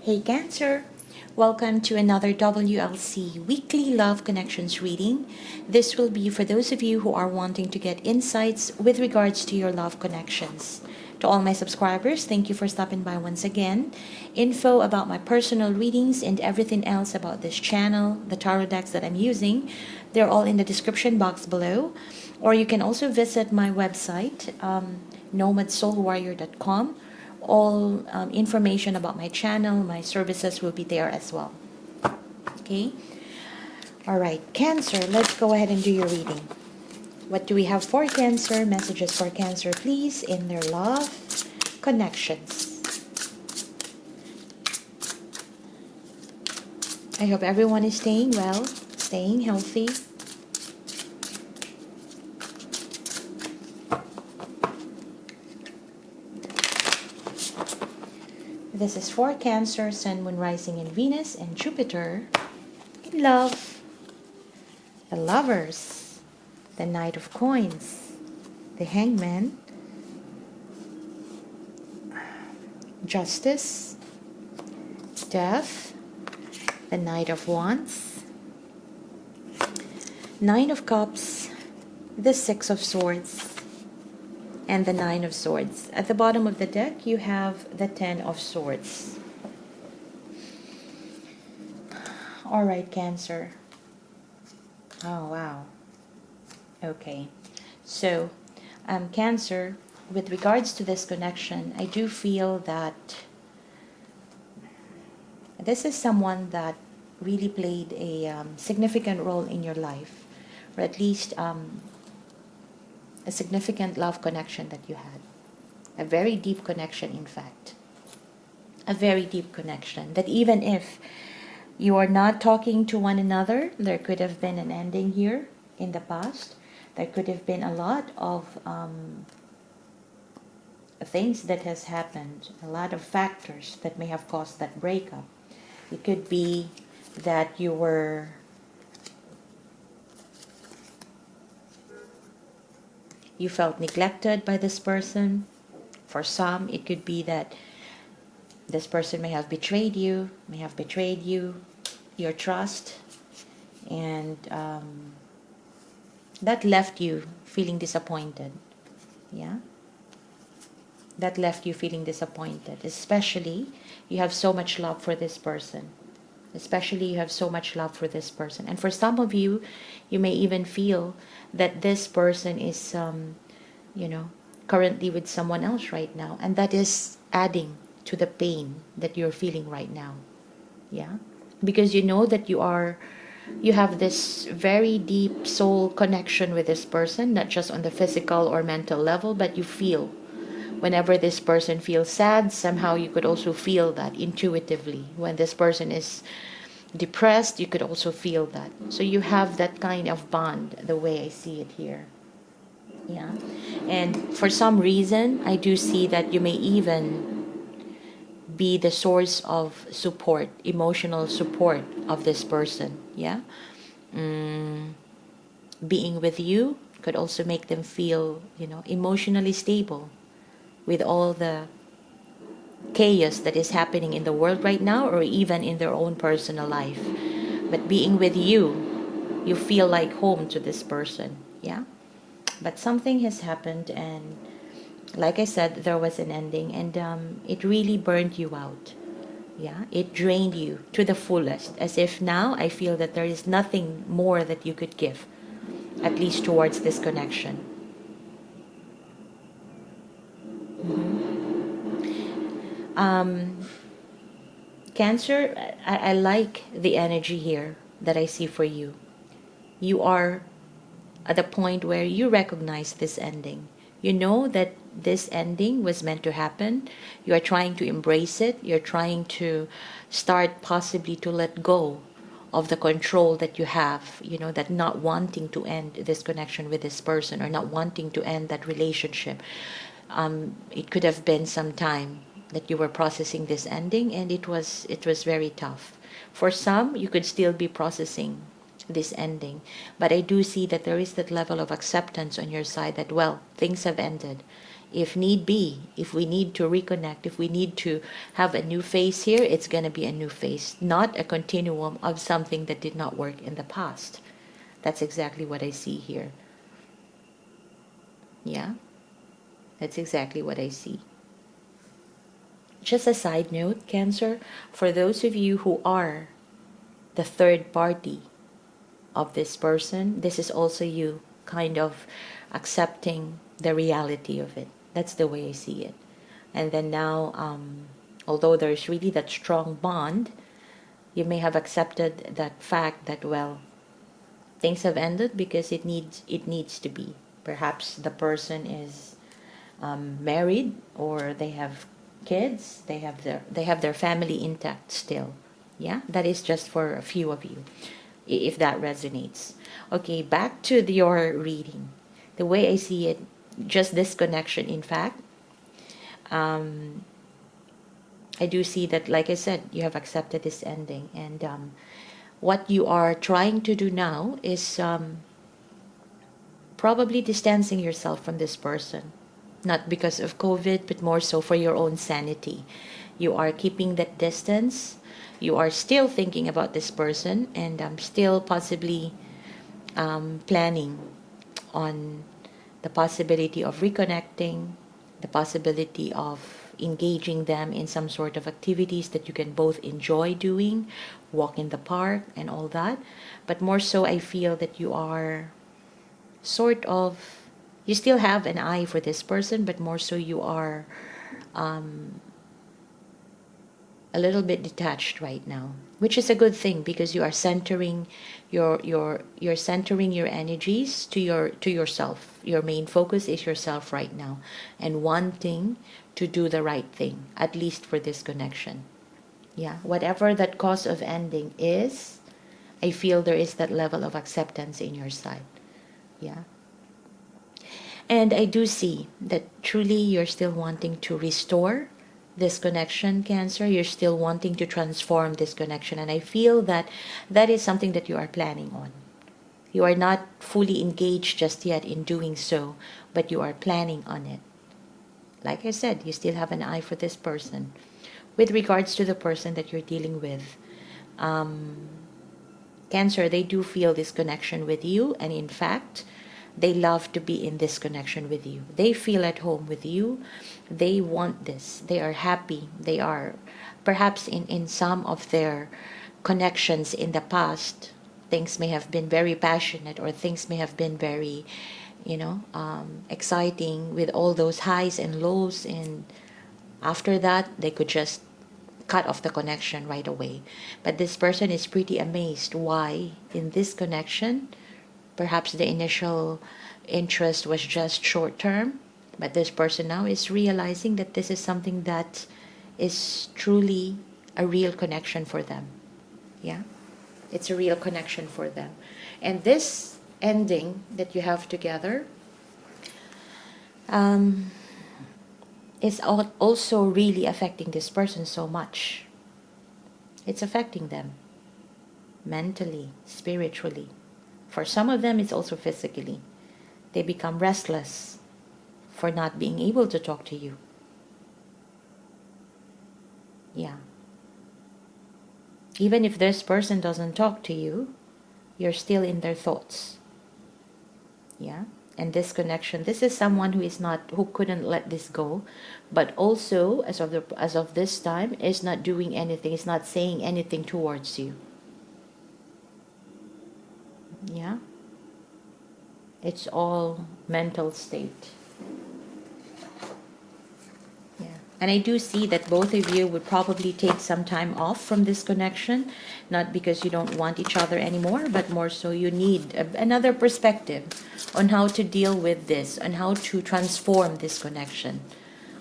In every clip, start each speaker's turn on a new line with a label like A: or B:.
A: Hey Cancer, welcome to another WLC Weekly Love Connections reading. This will be for those of you who are wanting to get insights with regards to your love connections. To all my subscribers, thank you for stopping by once again. Info about my personal readings and everything else about this channel, the tarot decks that I'm using, they're all in the description box below. Or you can also visit my website, NomadSoulWarrior.com. All information about my channel, my services will be there as well. Okay? All right, Cancer, let's go ahead and do your reading. What do we have for Cancer? Messages for Cancer, please, in their love connections. I hope everyone is staying well, staying healthy. This is for Cancer, Sun, Moon, Rising in Venus, and Jupiter in love. The Lovers, the Knight of Coins, the Hangman, Justice, Death, the Knight of Wands, Nine of Cups, the Six of Swords, and the Nine of Swords. At the bottom of the deck, you have the Ten of Swords. All right, Cancer. Oh, wow. Okay. So, Cancer, with regards to this connection, I do feel that this is someone that really played a significant role in your life, or at least a significant love connection that you had. A very deep connection, in fact. A very deep connection that even if you are not talking to one another, there could have been an ending here in the past. There could have been a lot of things that has happened, a lot of factors that may have caused that breakup. It could be that you felt neglected by this person. For some, it could be that this person may have betrayed you, your trust, and that left you feeling disappointed. Yeah? That left you feeling disappointed. Especially, you have so much love for this person. And for some of you, you may even feel that this person is, currently with someone else right now. And that is adding to the pain that you're feeling right now. Yeah? Because you know that you have this very deep soul connection with this person, not just on the physical or mental level, but you feel whenever this person feels sad, somehow you could also feel that intuitively. When this person is depressed, you could also feel that. So you have that kind of bond, the way I see it here. Yeah. And for some reason, I do see that you may even be the source of support, emotional support of this person. Yeah. Being with you could also make them feel, emotionally stable with all the chaos that is happening in the world right now, or even in their own personal life. But being with you, you feel like home to this person. Yeah. But something has happened, and like I said, there was an ending, and it really burned you out. Yeah, it drained you to the fullest, as if now I feel that there is nothing more that you could give, at least towards this connection. Cancer, I like the energy here that I see for you. You are at the point where you recognize this ending. You know that this ending was meant to happen. You are trying to embrace it. You're trying to start possibly to let go of the control that you have, that not wanting to end this connection with this person, or not wanting to end that relationship. It could have been some time that you were processing this ending, and it was very tough. For some, you could still be processing this ending, but I do see that there is that level of acceptance on your side that, well, things have ended, If need be, if we need to reconnect, if we need to have a new phase here, it's going to be a new phase, not a continuum of something that did not work in the past. That's exactly what I see here. Yeah, that's exactly what I see. Just a side note, Cancer, for those of you who are the third party of this person, this is also you kind of accepting the reality of it. That's the way I see it. And then now, although there's really that strong bond, you may have accepted that fact that, well, things have ended because it needs to be. Perhaps the person is married, or they have kids, they have their family intact still. Yeah, that is just for a few of you, if that resonates. Okay, back to your reading. The way I see it, just this connection, in fact, I do see that, like I said, you have accepted this ending, and what you are trying to do now is probably distancing yourself from this person, not because of COVID, but more so for your own sanity. You are keeping that distance. You are still thinking about this person, and still possibly planning on the possibility of reconnecting, the possibility of engaging them in some sort of activities that you can both enjoy doing, walk in the park and all that. But more so, I feel that you are sort of, you still have an eye for this person, but more so you are a little bit detached right now, which is a good thing, because you are centering you're centering your energies to yourself. Your main focus is yourself right now, and wanting to do the right thing, at least for this connection. Yeah, whatever that cause of ending is, I feel there is that level of acceptance in your side. Yeah. And I do see that truly you're still wanting to restore this connection, Cancer. You're still wanting to transform this connection, and I feel that that is something that you are planning on. You are not fully engaged just yet in doing so, but you are planning on it. Like I said, you still have an eye for this person. With regards to the person that you're dealing with, Cancer, they do feel this connection with you, and in fact, they love to be in this connection with you. They feel at home with you. They want this. They are happy. They are, perhaps in some of their connections in the past, things may have been very passionate, or things may have been very, exciting, with all those highs and lows, and after that, they could just cut off the connection right away. But this person is pretty amazed why in this connection, perhaps the initial interest was just short term, but this person now is realizing that this is something that is truly a real connection for them. Yeah, it's a real connection for them. And this ending that you have together is also really affecting this person so much. It's affecting them mentally, spiritually. For some of them, it's also physically. They become restless for not being able to talk to you. Yeah. Even if this person doesn't talk to you, you're still in their thoughts. Yeah. And this connection, this is someone who couldn't let this go, but also as of this time is not doing anything, is not saying anything towards you. Yeah. It's all mental state. Yeah. And I do see that both of you would probably take some time off from this connection, not because you don't want each other anymore, but more so you need another perspective on how to deal with this, on how to transform this connection.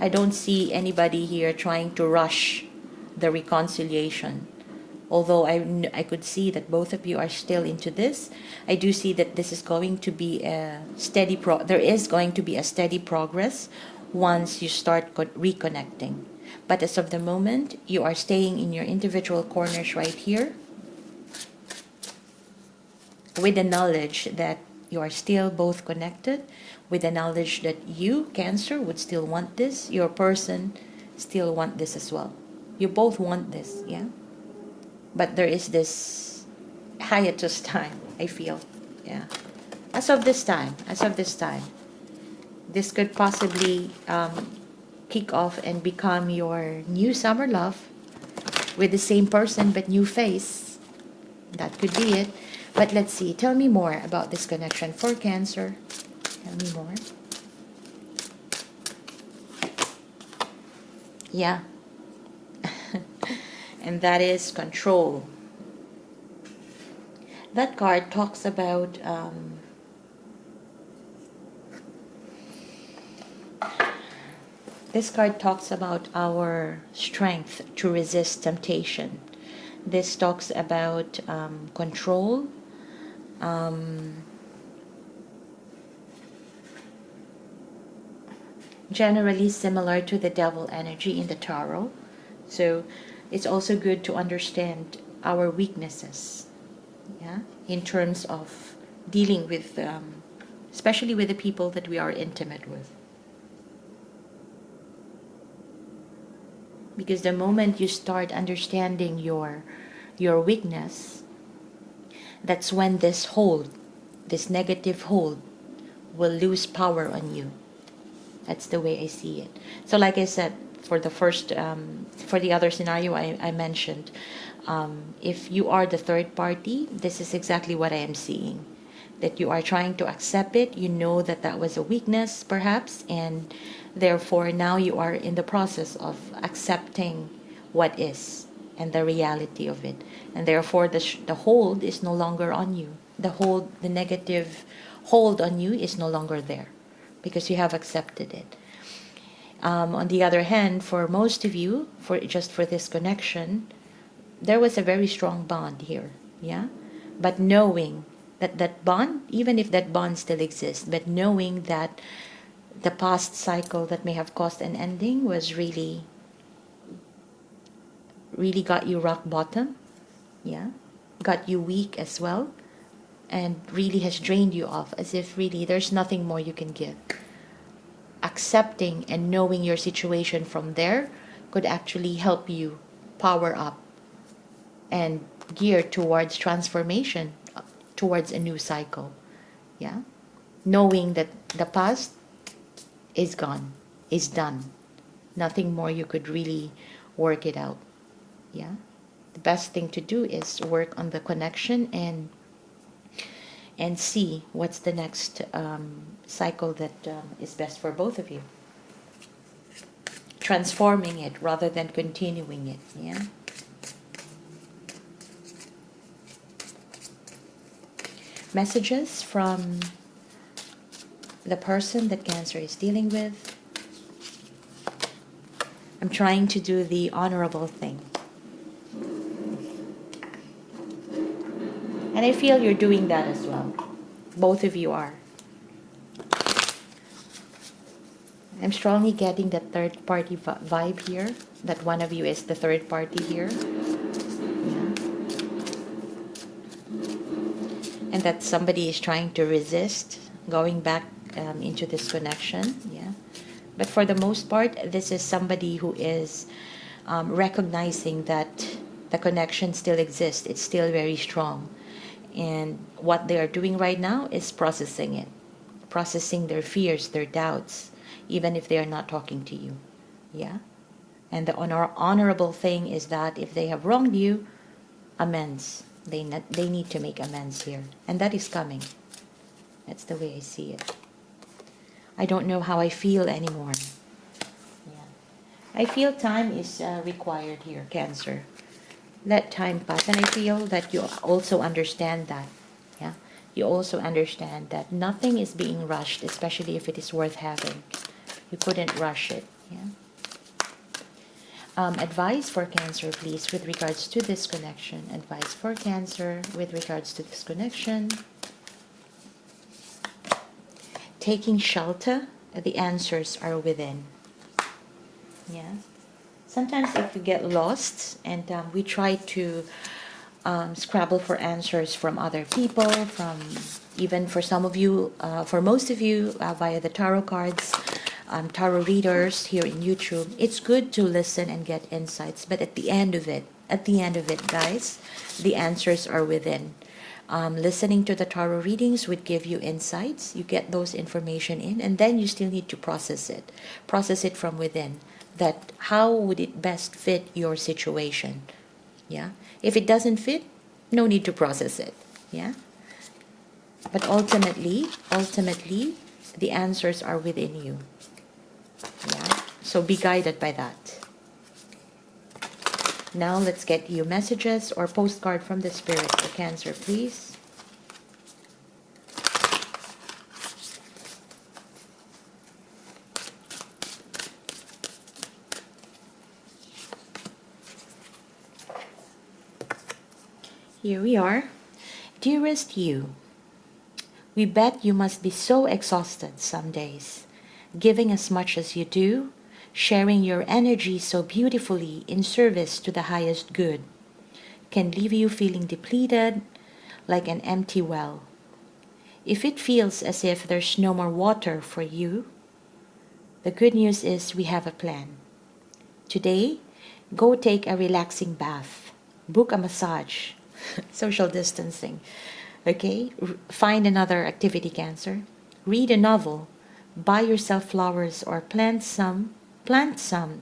A: I don't see anybody here trying to rush the reconciliation. Although I could see that both of you are still into this, I do see that this is going to be a steady there is going to be a steady progress once you start reconnecting. But as of the moment, you are staying in your individual corners right here, with the knowledge that You are still both connected with the knowledge that you, Cancer, would still want this. Your person still want this as well. You both want this, yeah? But there is this hiatus time, I feel. Yeah. As of this time, this could possibly kick off and become your new summer love with the same person but new face. That could be it. But let's see. Tell me more about this connection for Cancer. Tell me more. Yeah. And that is control. That card talks about this card talks about our strength to resist temptation. This talks about control, generally similar to the devil energy in the tarot. So it's also good to understand our weaknesses, yeah, in terms of dealing with, especially with the people that we are intimate with. Because the moment you start understanding your weakness, that's when this negative hold, will lose power on you. That's the way I see it. So like I said, for the first, for the other scenario I mentioned, if you are the third party, this is exactly what I am seeing. That you are trying to accept it, you know that that was a weakness perhaps, and therefore now you are in the process of accepting what is and the reality of it. And therefore the hold is no longer on you. The negative hold on you is no longer there because you have accepted it. On the other hand, for most of you, for this connection, there was a very strong bond here, yeah? But knowing that bond, even if that bond still exists, but knowing that the past cycle that may have caused an ending was really got you rock bottom, yeah? Got you weak as well, and really has drained you off, as if really there's nothing more you can give. Accepting and knowing your situation from there could actually help you power up and gear towards transformation, towards a new cycle, yeah? Knowing that the past is gone, is done. Nothing more you could really work it out, yeah? The best thing to do is work on the connection and see what's the next cycle that is best for both of you. Transforming it rather than continuing it, yeah? Messages from the person that Cancer is dealing with. I'm trying to do the honorable thing. And I feel you're doing that as well. Both of you are. I'm strongly getting that third party vibe here. That one of you is the third party here. Yeah. And that somebody is trying to resist going back into this connection. Yeah. But for the most part, this is somebody who is recognizing that the connection still exists. It's still very strong. And what they are doing right now is processing it. Processing their fears, their doubts, even if they are not talking to you. Yeah? And the honorable thing is that if they have wronged you, amends. They need to make amends here. And that is coming. That's the way I see it. I don't know how I feel anymore. Yeah. I feel time is required here, Cancer. Let time pass. And I feel that you also understand that. Yeah? You also understand that nothing is being rushed, especially if it is worth having. You couldn't rush it. Yeah? Advice for Cancer, please, with regards to this connection. Advice for Cancer with regards to this connection. Taking shelter, the answers are within. Yeah. Sometimes if we get lost and we try to scrabble for answers from other people, from even for some of you, for most of you, via the tarot cards, tarot readers here in YouTube. It's good to listen and get insights, but at the end of it, guys, the answers are within. Listening to the tarot readings would give you insights. You get those information in, and then you still need to process it from within. That how would it best fit your situation? Yeah. If it doesn't fit, no need to process it. Yeah. But ultimately, the answers are within you. Yeah. So be guided by that. Now let's get you messages or postcard from the spirit for Cancer, please. Here we are. Dearest you, we bet you must be so exhausted some days, giving as much as you do, sharing your energy so beautifully in service to the highest good, can leave you feeling depleted like an empty well. If it feels as if there's no more water for you, the good news is we have a plan. Today, go take a relaxing bath, book a massage, social distancing, okay? Find another activity, Cancer. Read a novel, buy yourself flowers, or plant some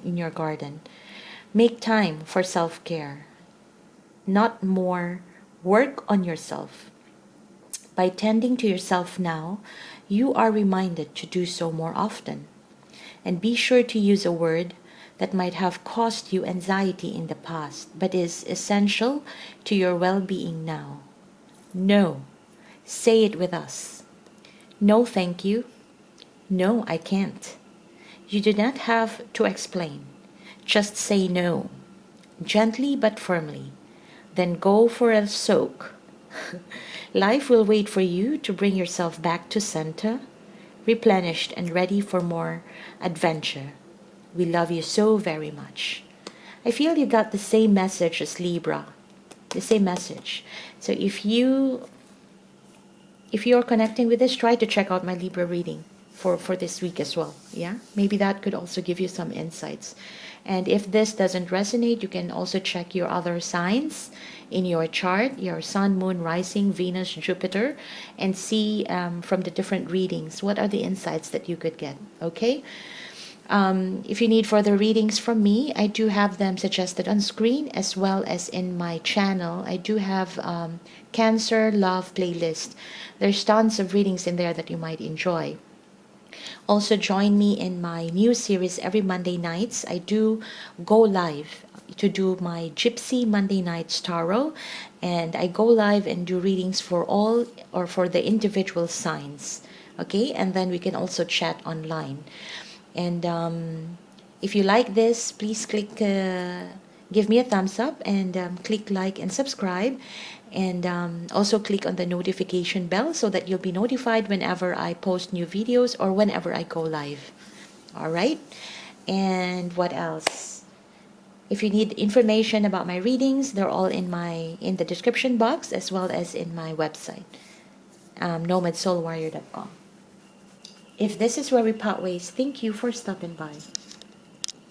A: in your garden. Make time for self-care, not more. Work on yourself. By tending to yourself now, you are reminded to do so more often. And be sure to use a word that might have caused you anxiety in the past, but is essential to your well-being now. No. Say it with us. No, thank you. No, I can't. You do not have to explain. Just say no, gently but firmly. Then go for a soak. Life will wait for you to bring yourself back to center, replenished and ready for more adventure. We love you so very much. I feel you got the same message as Libra. The same message. So if you're connecting with this, try to check out my Libra reading for this week as well. Yeah, maybe that could also give you some insights. And if this doesn't resonate, you can also check your other signs in your chart, your sun, moon, rising, Venus, Jupiter, and see from the different readings what are the insights that you could get. Okay. If you need further readings from me, I do have them suggested on screen as well as in my channel. I do have Cancer Love playlist. There's tons of readings in there that you might enjoy. Also join me in my new series every Monday nights. I do go live to do my Gypsy Monday Nights Tarot, and I go live and do readings for all or for the individual signs. Okay, and then we can also chat online. And if you like this, please click, give me a thumbs up, and click like and subscribe. And also click on the notification bell so that you'll be notified whenever I post new videos or whenever I go live. All right. And what else? If you need information about my readings, they're all in the description box as well as in my website, NomadSoulWarrior.com. If this is where we part ways, thank you for stopping by.